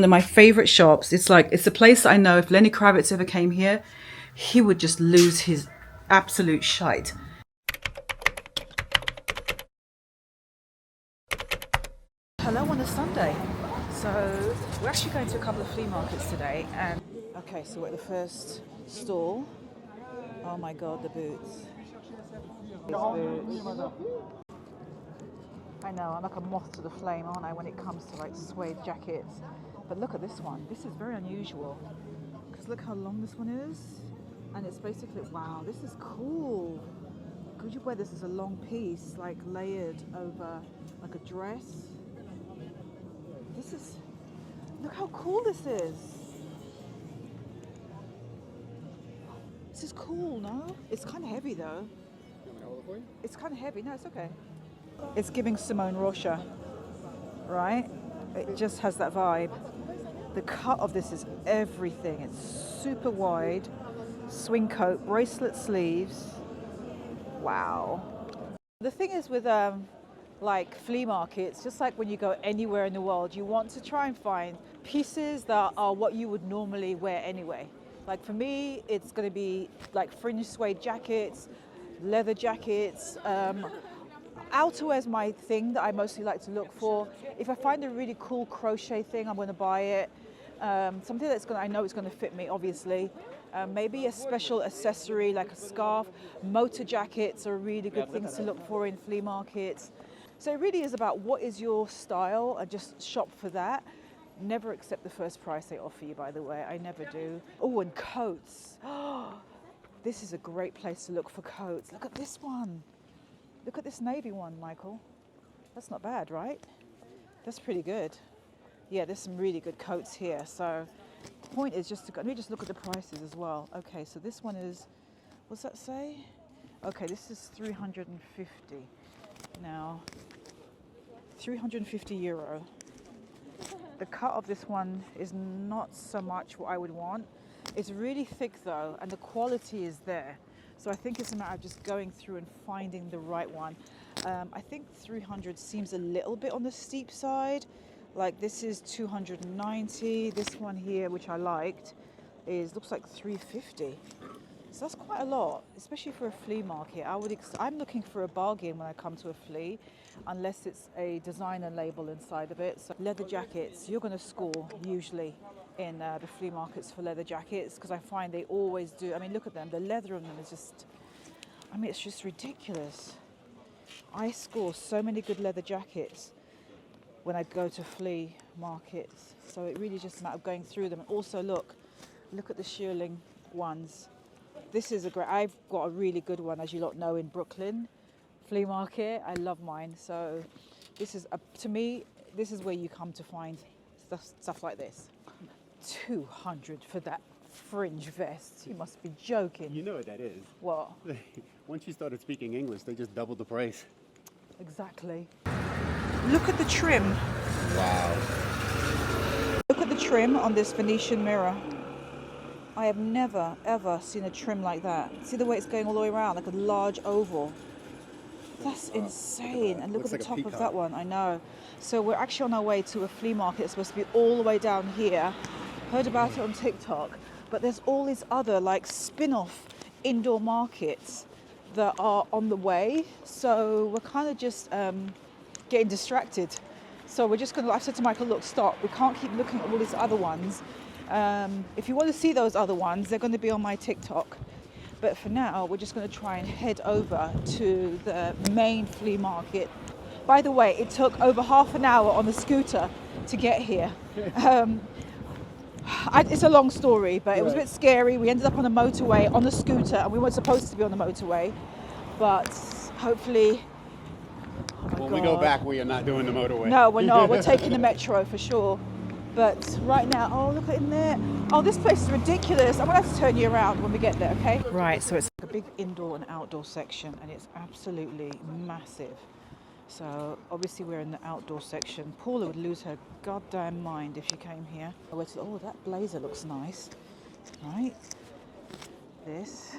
One of my favorite shops. It's a place that I know if Lenny Kravitz ever came here, he would just lose his absolute shite. Hello on a Sunday. So we're actually going to a couple of flea markets today, and okay, so we're at the first stall. Oh my god, the boots. These boots. I know, I'm like a moth to the flame, aren't I, when it comes to like suede jackets. But look at this one. This is very unusual. Because look how long this one is. And it's basically, wow, this is cool. Could you wear this as a long piece, like layered over like a dress? This is, look how cool this is. This is cool, no? It's kind of heavy though. You want me to hold it for you? It's kind of heavy. No, it's okay. It's giving Simone Rocha, right? It just has that vibe. The cut of this is everything. It's super wide, swing coat, bracelet sleeves. Wow. The thing is with like flea markets, just like when you go anywhere in the world, you want to try and find pieces that are what you would normally wear anyway. Like for me, it's going to be like fringe suede jackets, leather jackets. Outerwear is my thing that I mostly like to look for. If I find a really cool crochet thing, I'm going to buy it. Something that's I know it's going to fit me, obviously. Maybe a special accessory like a scarf. Motor jackets are really good things to look for in flea markets. So it really is about what is your style and just shop for that. Never accept the first price they offer you, by the way. I never do. Oh, and coats. This is a great place to look for coats. Look at this one. Look at this navy one, Michael. That's not bad, right? That's pretty good. Yeah, there's some really good coats here. So the point is just to go, let me just look at the prices as well. Okay, so this one is, what's that say? Okay, this is 350. Now, 350 euro. The cut of this one is not so much what I would want. It's really thick though, and the quality is there. So I think it's a matter of just going through and finding the right one. I think 300 seems a little bit on the steep side. Like this is 290. This one here, which I liked, looks like 350. So that's quite a lot, especially for a flea market. I'm looking for a bargain when I come to a flea, unless it's a designer label inside of it. So leather jackets, you're going to score usually in the flea markets for leather jackets, because I find they always do. I mean, look at them. The leather on them is just, I mean, it's just ridiculous. I score so many good leather jackets when I go to flea markets. So it really just a matter of going through them. And also look at the shearling ones. This is I've got a really good one, as you lot know, in Brooklyn flea market. I love mine. So this is, to me, this is where you come to find stuff like this. 200 for that fringe vest. You must be joking. You know what that is. What? Once you started speaking English, they just doubled the price. Exactly. Look at the trim. Wow. Look at the trim on this Venetian mirror. I have never, ever seen a trim like that. See the way it's going all the way around, like a large oval. That's insane. And look at the top of that one. I know. So we're actually on our way to a flea market. It's supposed to be all the way down here. Heard about it on TikTok. But there's all these other like spin-off indoor markets that are on the way. So we're kind of just getting distracted. So we're just going to, I said to Michael, look, stop. We can't keep looking at all these other ones. If you want to see those other ones, they're going to be on my TikTok. But for now, we're just going to try and head over to the main flea market. By the way, it took over half an hour on the scooter to get here. It's a long story, but it was a bit scary. We ended up on the motorway on the scooter, and we weren't supposed to be on the motorway. But hopefully... When we go back, we are not doing the motorway. No, we're not. We're taking the metro for sure. But right now, oh, look at in there. Oh, this place is ridiculous. I'm going to have to turn you around when we get there, okay? Right, so it's a big indoor and outdoor section, and it's absolutely massive. So obviously we're in the outdoor section. Paula would lose her goddamn mind if she came here. Oh, that blazer looks nice. Right? This.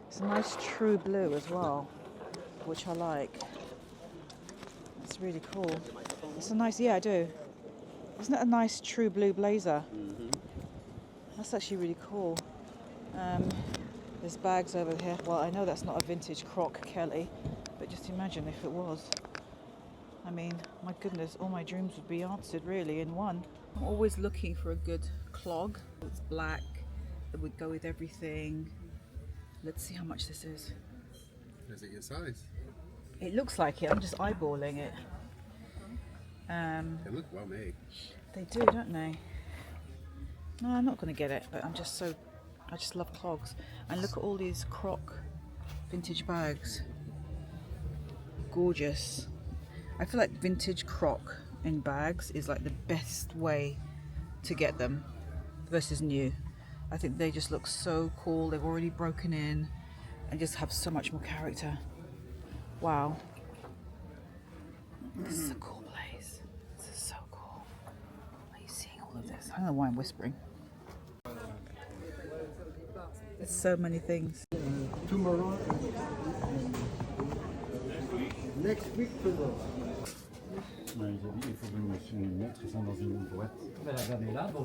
It's a nice true blue as well, which I like. That's really cool. It's a nice, yeah, I do. Isn't that a nice true blue blazer? That's actually really cool. There's bags over here. Well, I know that's not a vintage croc, Kelly, but just imagine if it was. I mean, my goodness, all my dreams would be answered really in one. I'm always looking for a good clog. It's black, that would go with everything. Let's see how much this is. Is it your size? It looks like it, I'm just eyeballing it. They look well made. They do, don't they? No, I'm not going to get it, but I just love clogs. And look at all these croc vintage bags. Gorgeous. I feel like vintage croc in bags is like the best way to get them versus new. I think they just look so cool. They've already broken in and just have so much more character. Wow. This is a cool place. This is so cool. Are you seeing all of this? I don't know why I'm whispering. There's so many things. Tomorrow. Next week tomorrow. Ouais, il a dit il faut que je me montre, ils sont dans une boîte. Ben, regardez là. Bon.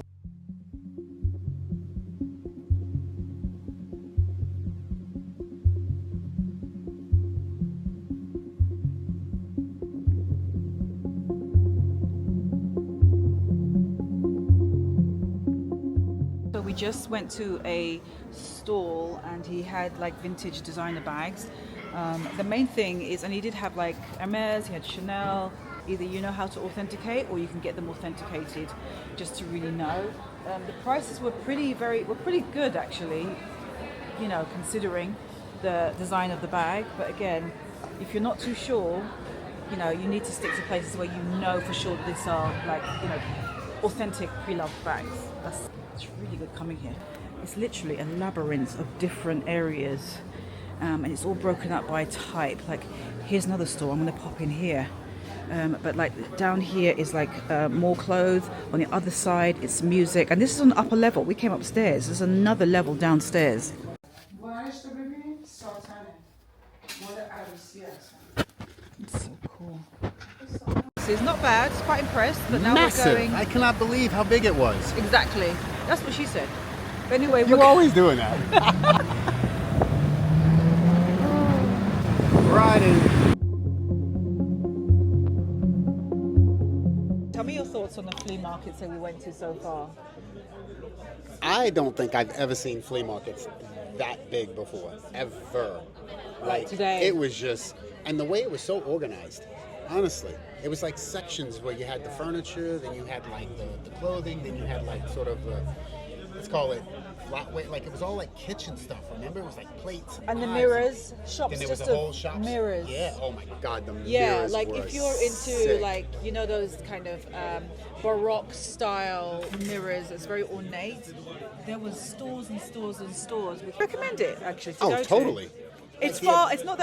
So we just went to a stall and he had like vintage designer bags. The main thing is, and he did have like Hermes, he had Chanel. Either you know how to authenticate or you can get them authenticated just to really know. The prices were pretty good actually, you know, considering the design of the bag. But again, if you're not too sure, you know, you need to stick to places where you know for sure these are like, you know, authentic pre-loved bags. It's really good coming here. It's literally a labyrinth of different areas, and it's all broken up by type. Like here's another store, I'm going to pop in here. But like down here is like more clothes. On the other side it's music, and this is on the upper level. We came upstairs. There's another level downstairs. It's so cool. So it's not bad. It's quite impressed. But now Massive. we're going. I cannot believe how big it was. Exactly. That's what she said. But anyway, You're always doing that. Riding. Tell me your thoughts on the flea markets that we went to so far. I don't think I've ever seen flea markets that big before, ever. Like today. It was just, and the way it was so organized, honestly. It was like sections where you had the furniture, then you had like the clothing, then you had like sort of, let's call it flatweight, like it was all like kitchen stuff, remember? It was like plates And the pies. mirrors, shops Then there was just a of whole shop. mirrors. Yeah, oh my God, the Yeah, mirrors like were if you're into sick. like, you know, those kind of Baroque style mirrors, it's very ornate. There was stores and stores and stores. We recommend it actually to go Oh, to. totally. It's far. It's not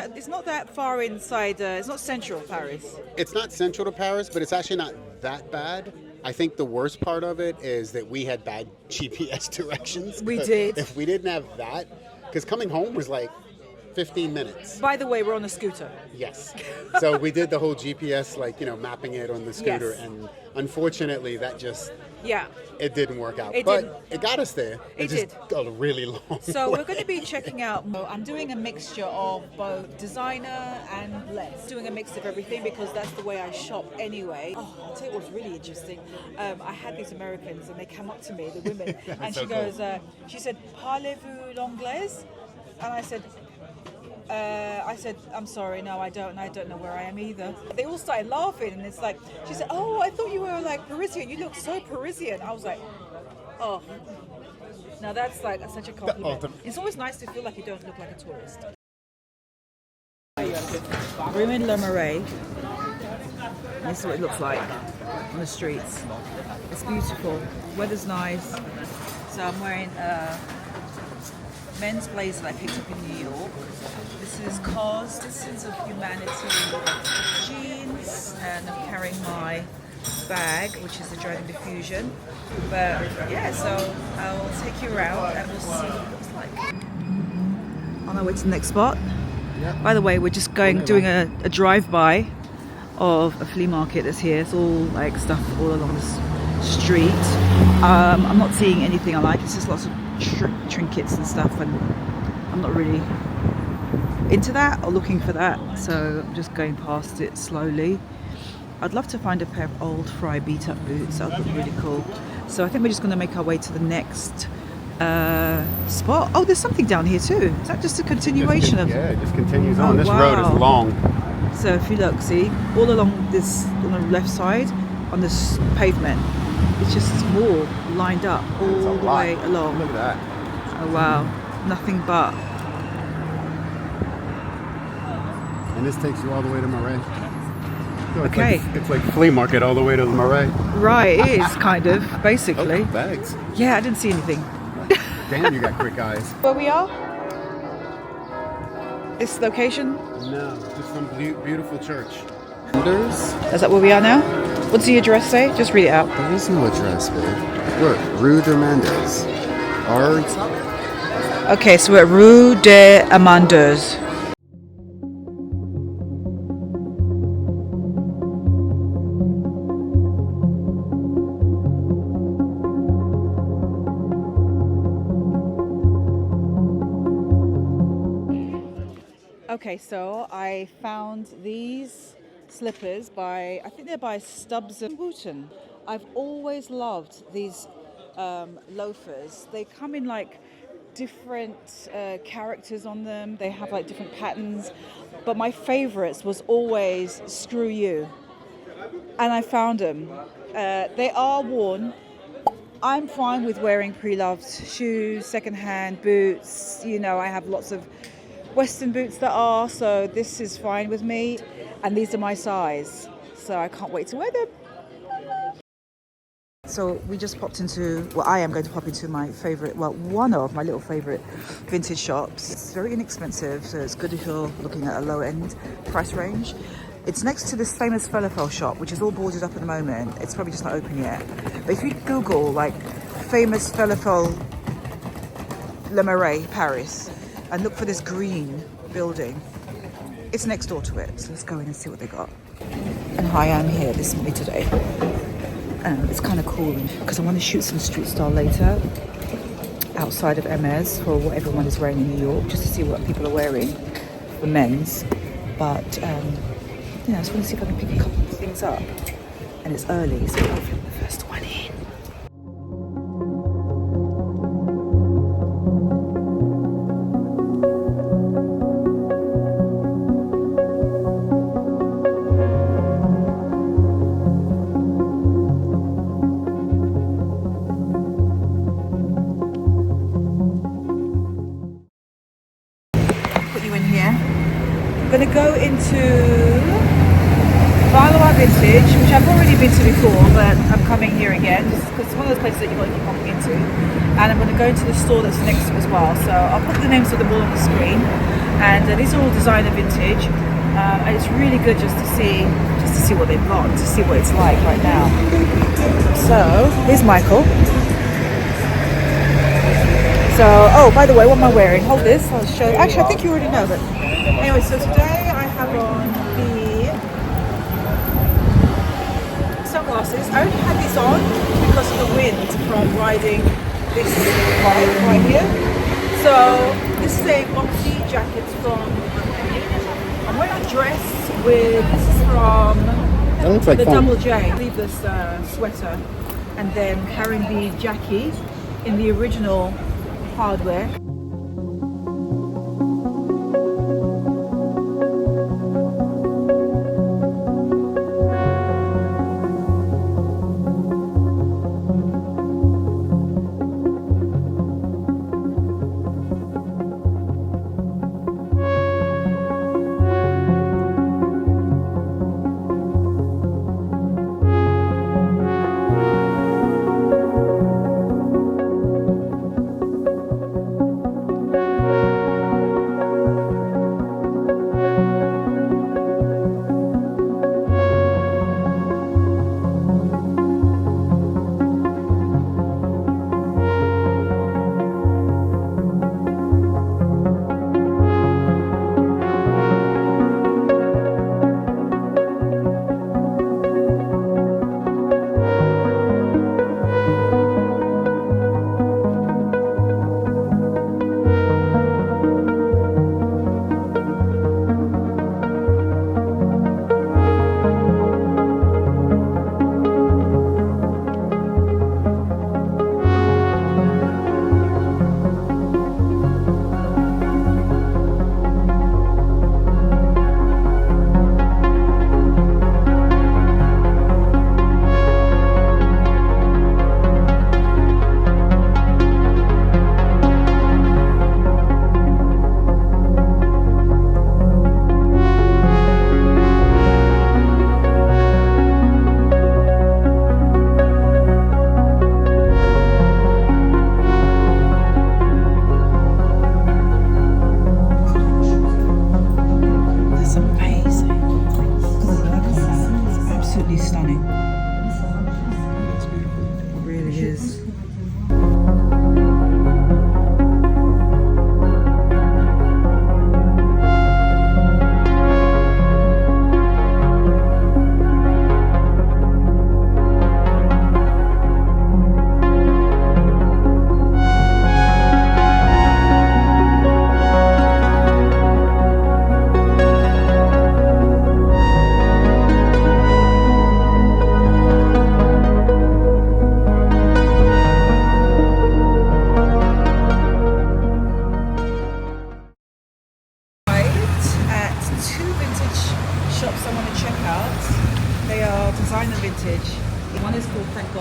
that far inside. It's not central Paris. It's not central to Paris, but it's actually not that bad. I think the worst part of it is that we had bad GPS directions. We did. If we didn't have that, because coming home was like 15 minutes. By the way, we're on a scooter. Yes. So we did the whole GPS, like, you know, mapping it on the scooter. Yes. And unfortunately, that just, Yeah. it didn't work out. It but didn't. it got us there. It just did. got a really long So way. we're going to be checking out. I'm doing a mixture of both designer and less. Doing a mix of everything because that's the way I shop anyway. Oh, I'll tell you what's really interesting. I had these Americans and they come up to me, the women, and so she cool. goes, she said, "Parlez-vous l'anglais?" And I said, I'm sorry, no, I don't know where I am either. They all started laughing, and it's like, she said, "Oh, I thought you were like Parisian. You look so Parisian." I was like, oh. Now that's like such a compliment. ultimate. It's always nice to feel like you don't look like a tourist. We're in Le Marais. This is what it looks like on the streets. It's beautiful. Weather's nice. So I'm wearing a men's blazer that I picked up in New York. This is COS, Distance of Humanity jeans, and I'm carrying my bag, which is the Dragon Diffusion. But yeah, so I'll take you around and we'll see what it looks like. On our way to the next spot. Yep. By the way, we're just doing a drive-by of a flea market that's here. It's all like stuff all along the street. I'm not seeing anything I like. It's just lots of trinkets and stuff, and I'm not really into that or looking for that, so I'm just going past it slowly. I'd love to find a pair of old Fry beat up boots. That would be really cool. So I think we're just going to make our way to the next spot. Oh, there's something down here too. Is that just a continuation of? Yeah, it just continues on. Oh, This wow. road is long. So if you look, see, all along this, on the left side, on this pavement, it's just more lined up all It's a the lot. way along. Look at that. Oh wow, nothing but. And this takes you all the way to Marais. So it's Okay. it's like flea market all the way to the Marais. Right, it is kind of, basically. Oh, bags. Yeah, I didn't see anything. Damn, you got quick eyes. Where we are? This location? No, just some beautiful church. Is that where we are now? What's the address say? Just read it out. There is no address, babe. Look, Rue de Mendes. Okay, so we're at Rue des Amandeurs. Okay, so I found these slippers by, I think they're by Stubbs and Wooten. I've always loved these loafers. They come in like different characters on them. They have like different patterns. But my favorites was always Screw You. And I found them. They are worn. I'm fine with wearing pre-loved shoes, secondhand boots. You know, I have lots of Western boots that are, so this is fine with me. And these are my size, so I can't wait to wear them. So we just popped into, well, I am going to pop into my favorite, well, one of my little favorite vintage shops. It's very inexpensive, so it's good if you're looking at a low end price range. It's next to this famous falafel shop, which is all boarded up at the moment. It's probably just not open yet. But if you Google like famous falafel Le Marais, Paris, and look for this green building, it's next door to it. So let's go in and see what they got. And hi, I'm here this me today. It's kind of cool because I want to shoot some street style later outside of Hermes for what everyone is wearing in New York, just to see what people are wearing for men's. But yeah, I just want to see if I can pick a couple of things up. And it's early, so hopefully I'm the first one in. Put you in here. I'm going to go into Valois Vintage, which I've already been to before, but I'm coming here again just because it's one of those places that you've got to keep popping into. And I'm going to go into the store that's next to it as well. So I'll put the names of them all on the screen. And these are all designer vintage, and it's really good just to see what they've got, to see what it's like right now. So here's Michael. So, oh, by the way, what am I wearing? Hold this, I'll show you. Actually, I think you already know, but anyway, so today I have on the sunglasses. I only had these on because of the wind from riding this bike right here. So, this is a boxy jacket from, I'm wearing a dress with, this is from That looks like the fun. Double J. Sleeveless sweater. And then KarenBritChick Jackie in the original hardware.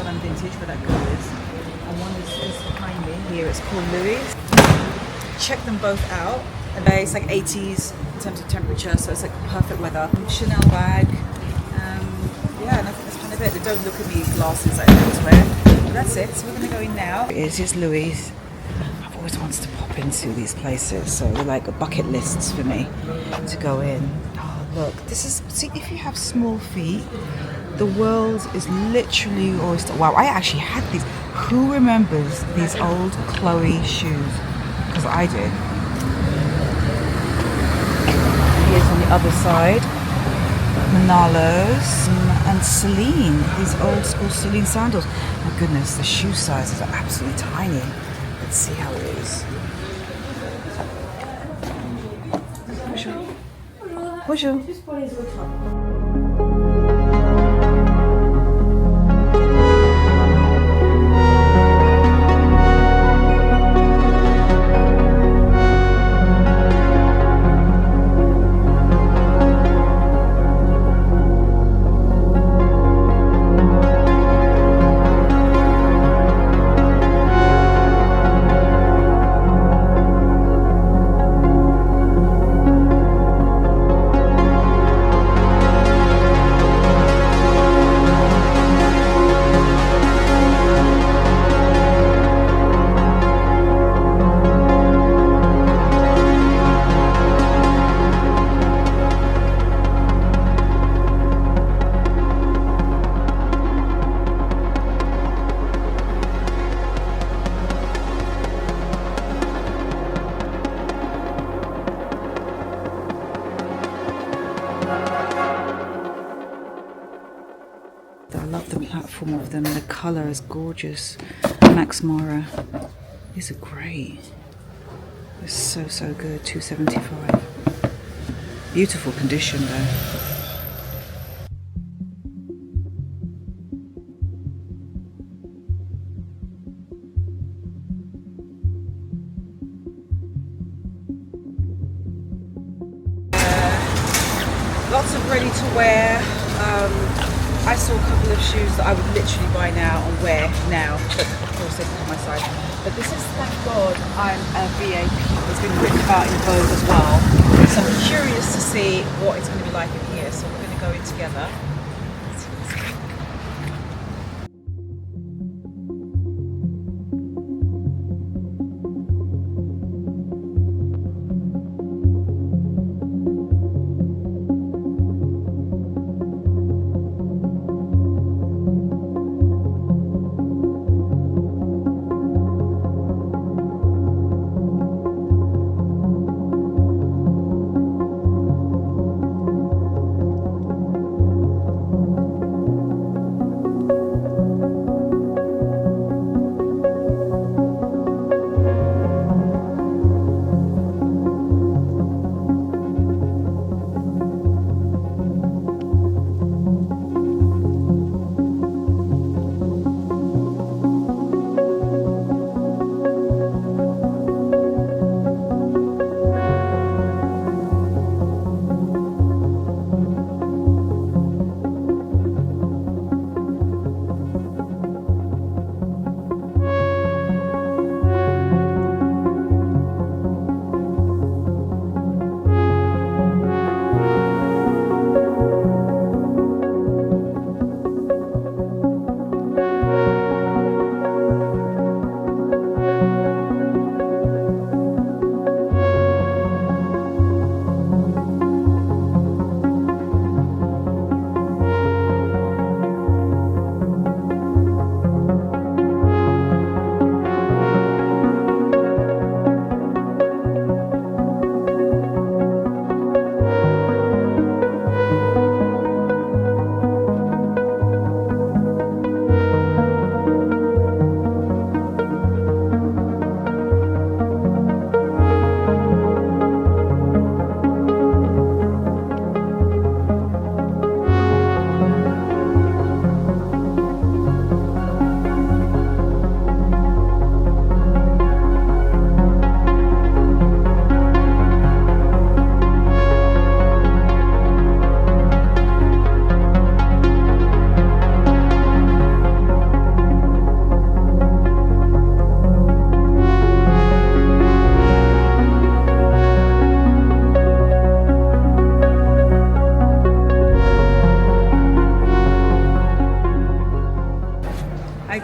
modern vintage, but that goes. And one is behind me here. It's called Louis. Check them both out. And it's like 80s in terms of temperature, so it's like perfect weather. Chanel bag. Yeah, and I think that's kind of it. They don't look at me glasses I always wear. But that's it. So we're going to go in now. Here's Louis. I've always wanted to pop into these places, so they're like bucket lists for me to go in. Oh, look, this is, see, if you have small feet, the world is literally oyster. Wow, I actually had these. Who remembers these old Chloe shoes? Because I do. Here's on the other side, Manalos and Celine. These old school Celine sandals. My goodness, the shoe sizes are absolutely tiny. Let's see how it is. Bonjour. Bonjour. I love the platform of them. The colour is gorgeous. Max Mara. These are great. They're so, so good. $275. Beautiful condition though. Lots of ready to wear. I saw a couple of shoes that I would literally buy now and wear now, but of course they come on my size. But this is, thank God, I'm a VAP. It's been written about in Vogue as well. So I'm curious to see what it's going to be like in here. So we're going to go in together.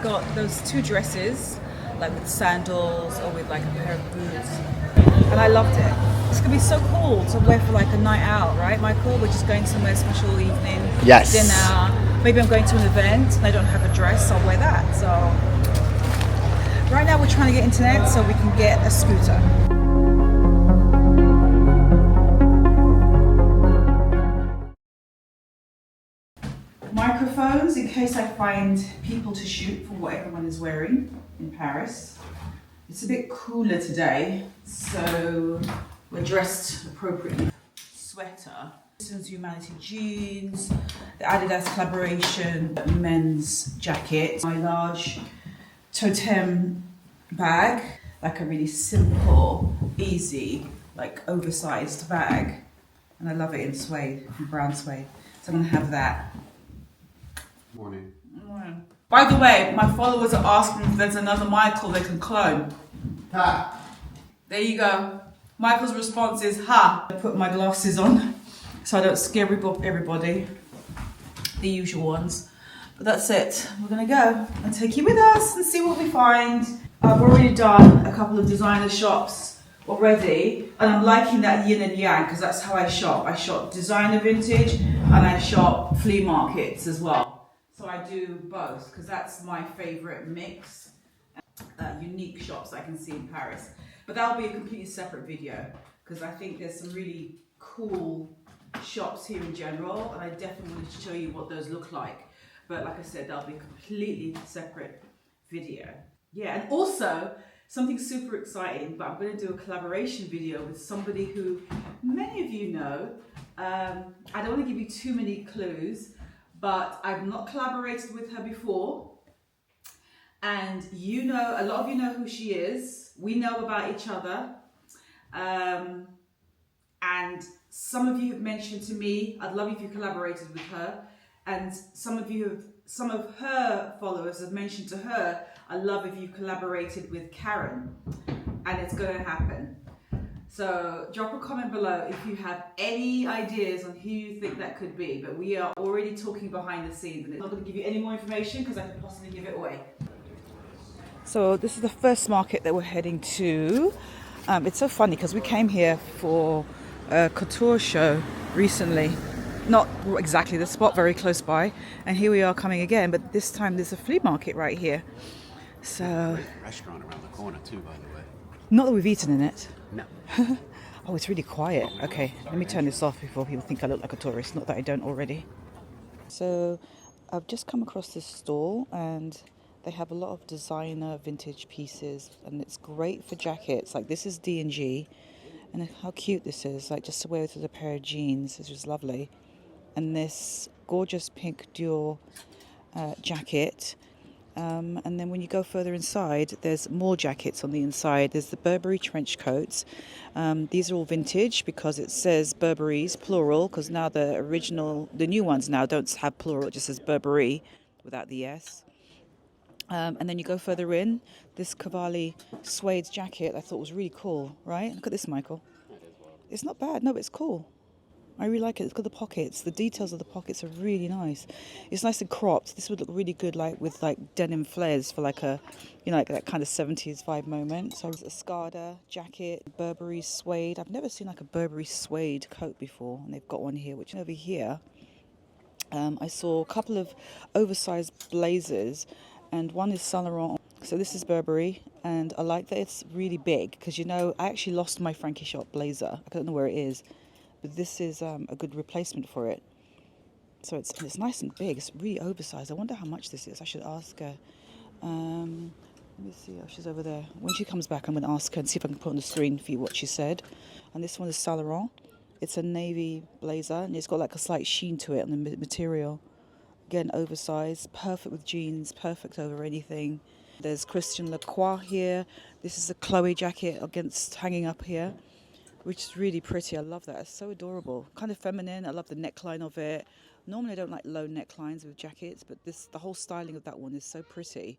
got those 2 dresses, like with sandals or with like a pair of boots, and I loved it. It's gonna be so cool to wear for like a night out, right, Michael? We're just going somewhere special evening, Yes. dinner. Maybe I'm going to an event and I don't have a dress, I'll wear that. So right now we're trying to get internet so we can get a scooter. Microphones in case I find people to shoot for what everyone is wearing in Paris. It's a bit cooler today, so we're dressed appropriately. Sweater, Distance Humanity jeans, the Adidas collaboration men's jacket, my large totem bag, like a really simple, easy, like oversized bag, and I love it in suede, in brown suede. So I'm gonna have that. Morning. By the way, my followers are asking if there's another Michael they can clone. Ha! There you go. Michael's response is, ha! I put my glasses on so I don't scare everybody. The usual ones. But that's it. We're gonna go and take you with us and see what we find. I've already done a couple of designer shops already, and I'm liking that yin and yang because that's how I shop. I shop designer vintage and I shop flea markets as well. So I do both because that's my favorite mix. Unique shops I can see in Paris, but that'll be a completely separate video because I think there's some really cool shops here in general, and I definitely want to show you what those look like. But like I said, that'll be a completely separate video. Yeah, and also something super exciting, but I'm going to do a collaboration video with somebody who many of you know. I don't want to give you too many clues, but I've not collaborated with her before. And you know, a lot of you know who she is. We know about each other. And some of you have mentioned to me, I'd love if you collaborated with her. And some of her followers have mentioned to her, I'd love if you collaborated with Karen. And it's going to happen. So drop a comment below if you have any ideas on who you think that could be. But we are already talking behind the scenes, and I'm not going to give you any more information because I could possibly give it away. So this is the first market that we're heading to. It's so funny because we came here for a couture show recently. Not exactly the spot, very close by. And here we are coming again, but this time there's a flea market right here. So Great restaurant around the corner too, by the way. not that we've eaten in it. No. Oh, it's really quiet. Okay, let me turn this off before people think I look like a tourist. Not that I don't already. So I've just come across this stall and they have a lot of designer vintage pieces, and it's great for jackets. Like this is D&G, and how cute this is. Like just to wear with a pair of jeans. This is lovely. And this gorgeous pink Dior jacket. And then when you go further inside, there's more jackets on the inside. There's the Burberry trench coats. These are all vintage because it says Burberry's plural, because now the new ones now don't have plural, it just says Burberry without the S. And then you go further in, this Cavalli suede jacket I thought was really cool, right? Look at this, Michael. It's not bad, no, it's cool. I really like it. It's got the pockets. The details of the pockets are really nice. It's nice and cropped. This would look really good, like with like denim flares for like a, you know, like that kind of 70s vibe moment. So it's a Skada jacket, Burberry suede. I've never seen like a Burberry suede coat before, and they've got one here. Which over here, I saw a couple of oversized blazers, and one is Saint Laurent. So this is Burberry, and I like that it's really big because, you know, I actually lost my Frankie Shop blazer. I don't know where it is. But this is a good replacement for it. So it's nice and big. It's really oversized. I wonder how much this is. I should ask her. Let me see. Oh, she's over there. When she comes back, I'm going to ask her and see if I can put on the screen for you what she said. And this one is Saint Laurent. It's a navy blazer, and it's got like a slight sheen to it on the material. Again, oversized, perfect with jeans, perfect over anything. There's Christian Lacroix here. This is a Chloe jacket against hanging up here, which is really pretty. I love that. It's so adorable. Kind of feminine. I love the neckline of it. Normally I don't like low necklines with jackets, but the whole styling of that one is so pretty.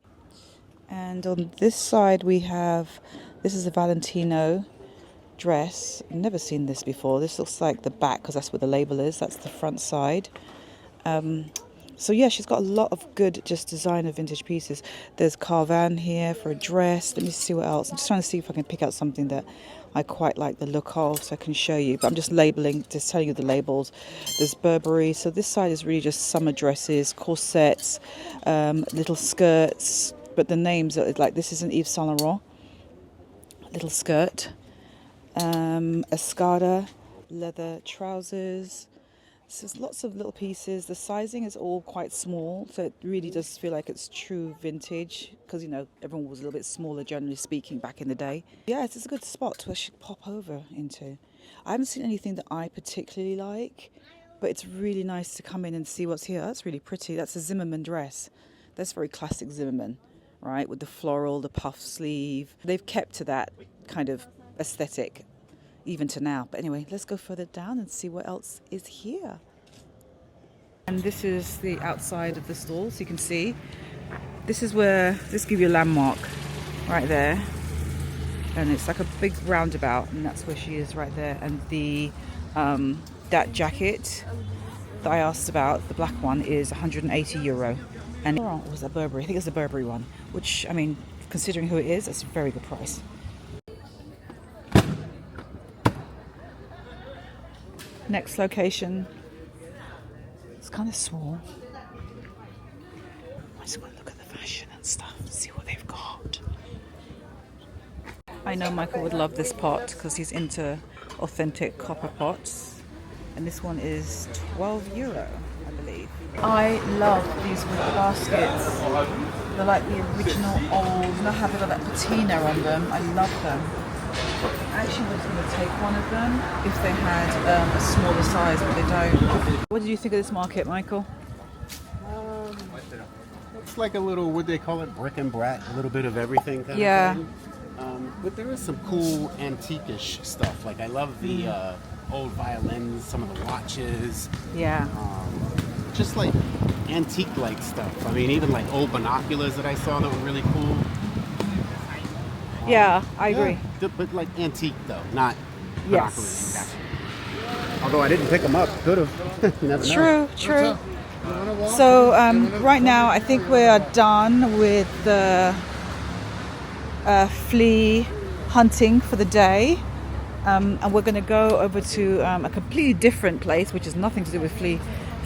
And on this side we have, this is a Valentino dress. I've never seen this before. This looks like the back because that's where the label is. That's the front side. So yeah, she's got a lot of good just designer vintage pieces. There's carvan here for a dress. Let me see what else. I'm just trying to see if I can pick out something that I quite like the look of so I can show you. But I'm just labeling, just telling you the labels. There's Burberry. So this side is really just summer dresses, corsets, little skirts. But the names are like, this is an Yves Saint Laurent little skirt. Escada, leather trousers. So there's lots of little pieces. The sizing is all quite small, so it really does feel like it's true vintage because, you know, everyone was a little bit smaller, generally speaking, back in the day. Yeah, it's a good spot to actually pop over into. I haven't seen anything that I particularly like, but it's really nice to come in and see what's here. That's really pretty. That's a Zimmermann dress. That's very classic Zimmermann, right, with the floral, the puff sleeve. They've kept to that kind of aesthetic even to now. But anyway, let's go further down and see what else is here. And this is the outside of the stall, so you can see. This is where, this gives you a landmark right there. And it's like a big roundabout, and that's where she is right there. And the that jacket that I asked about, the black one, is €180. And or was that Burberry? I think it's the Burberry one, which, I mean, considering who it is, that's a very good price. Next location. It's kind of small. I just want to look at the fashion and stuff and see what they've got. I know Michael would love this pot because he's into authentic copper pots. And this one is €12, I believe. I love these wood baskets. They're like the original old, you know how they've got that patina on them. I love them. I actually was going to take one of them if they had a smaller size, but they don't. What did you think of this market, Michael? It's like a little, what they call it, brick and brat, a little bit of everything. Kind Yeah. of thing. But there is some cool antique-ish stuff. Like I love the old violins, some of the watches. Yeah. Just like antique-like stuff. I mean, even like old binoculars that I saw that were really cool. Yeah, I agree. Yeah, but like antique though, not Yes. binoculars. Although I didn't pick them up, could have. You never know. True. So right now I think we are done with the Flea hunting for the day. And we're going to go over to a completely different place, which has nothing to do with Flea.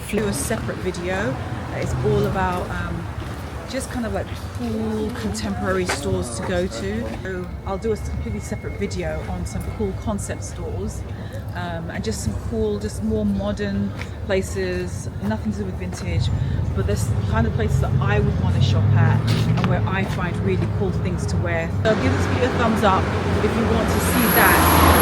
Flea was a separate video that is all about just kind of like cool contemporary stores to go to. So I'll do a completely separate video on some cool concept stores and just some cool, just more modern places, nothing to do with vintage, but there's kind of places that I would want to shop at and where I find really cool things to wear. So give this video a thumbs up if you want to see that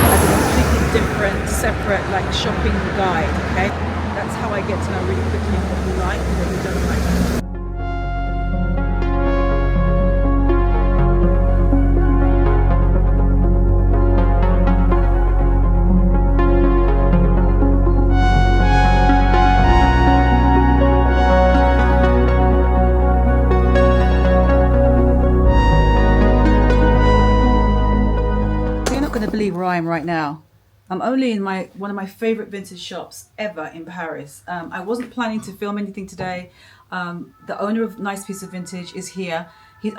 as a completely different, separate like shopping guide, okay? That's how I get to know really quickly what you like and what you don't like. Where I am right now. I'm only in one of my favorite vintage shops ever in Paris. I wasn't planning to film anything today. The owner of Nice Piece of Vintage is here. He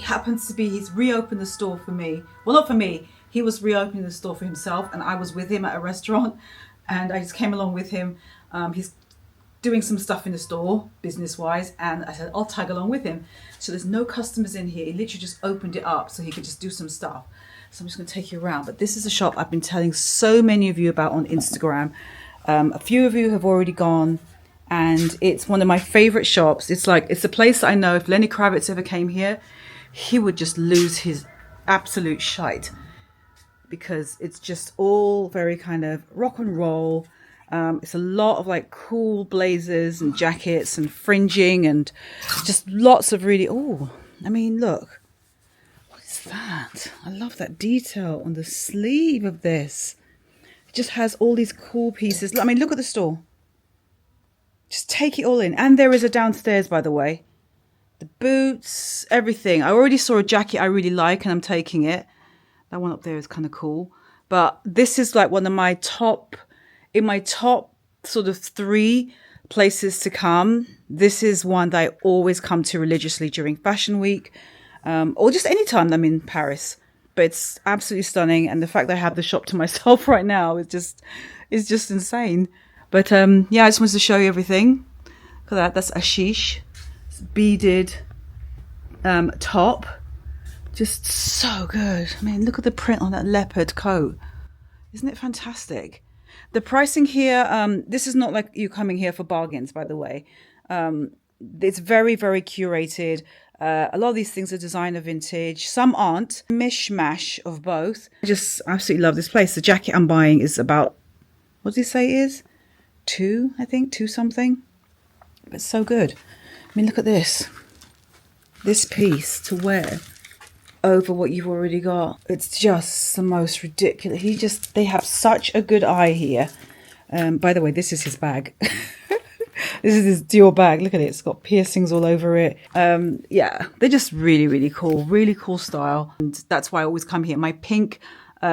happens to be, he's reopened the store for me. Well, not for me. He was reopening the store for himself and I was with him at a restaurant and I just came along with him. He's doing some stuff in the store, business-wise, and I said, I'll tag along with him. So there's no customers in here. He literally just opened it up so he could just do some stuff. So I'm just going to take you around. But this is a shop I've been telling so many of you about on Instagram. A few of you have already gone. And it's one of my favorite shops. It's a place that I know if Lenny Kravitz ever came here, he would just lose his absolute shite. Because it's just all very kind of rock and roll. It's a lot of like cool blazers and jackets and fringing and just lots of really, I mean, look. That I love that detail on the sleeve of this. It just has all these cool pieces. I mean, look at the store. Just take it all in. And there is a downstairs, by the way. The boots, everything. I already saw a jacket I really like and I'm taking it. That one up there is kind of cool. But this is like one of my top sort of 3 places to come. This is one that I always come to religiously during Fashion Week, or just any time I'm in Paris. But it's absolutely stunning, and the fact that I have the shop to myself right now is just insane. But yeah, I just wanted to show you everything. Look at that. That's Ashish. It's beaded top. Just so good. I mean, look at the print on that leopard coat. Isn't it fantastic? The pricing here, this is not like you coming here for bargains, by the way. It's very, very curated. A lot of these things are designer vintage. Some aren't. Mishmash of both. I just absolutely love this place. The jacket I'm buying is about, what does he say it is? 2, I think, 2 something. But it's so good. I mean, look at this. This piece to wear over what you've already got. It's just the most ridiculous. They have such a good eye here. By the way, this is his bag. This is his Dior bag. Look at it. It's got piercings all over it. Yeah, they're just really, really cool. Really cool style. And that's why I always come here. My pink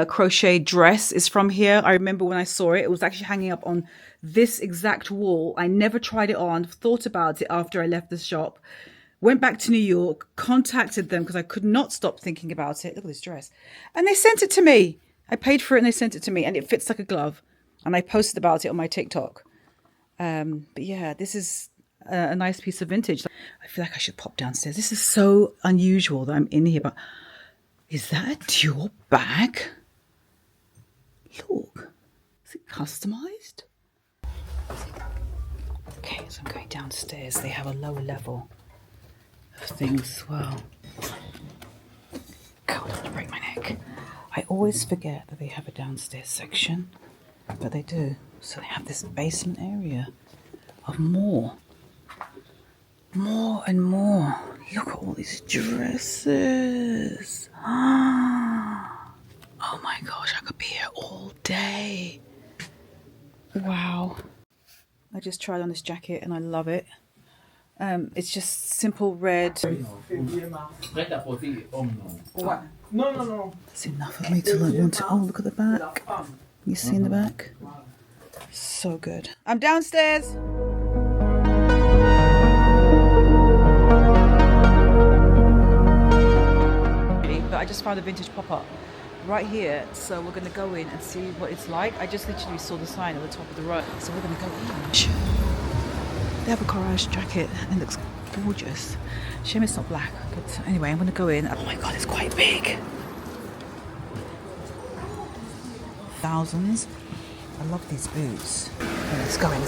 crochet dress is from here. I remember when I saw it, it was actually hanging up on this exact wall. I never tried it on, thought about it after I left the shop. Went back to New York, contacted them because I could not stop thinking about it. Look at this dress. And they sent it to me. I paid for it and they sent it to me, and it fits like a glove. And I posted about it on my TikTok. But yeah, this is a nice piece of vintage. I feel like I should pop downstairs. This is so unusual that I'm in here, but is that a Dior bag? Look, is it customized? Okay, so I'm going downstairs. They have a lower level of things as well. God, I'm gonna break my neck. I always forget that they have a downstairs section, but they do. So they have this basement area of more and more. Look at all these dresses. Oh my gosh, I could be here all day. Wow. I just tried on this jacket and I love it. It's just simple red. What? No. That's enough of me to like want to. Oh, look at the back. You see in the back? So good. I'm downstairs. But I just found a vintage pop-up right here, so we're gonna go in and see what it's like. I just literally saw the sign at the top of the road, so we're gonna go in. They have a courage jacket and it looks gorgeous. Shame it's not black, but anyway, I'm gonna go in. Oh my god, it's quite big. Thousands. I love these boots. Oh, let's go in.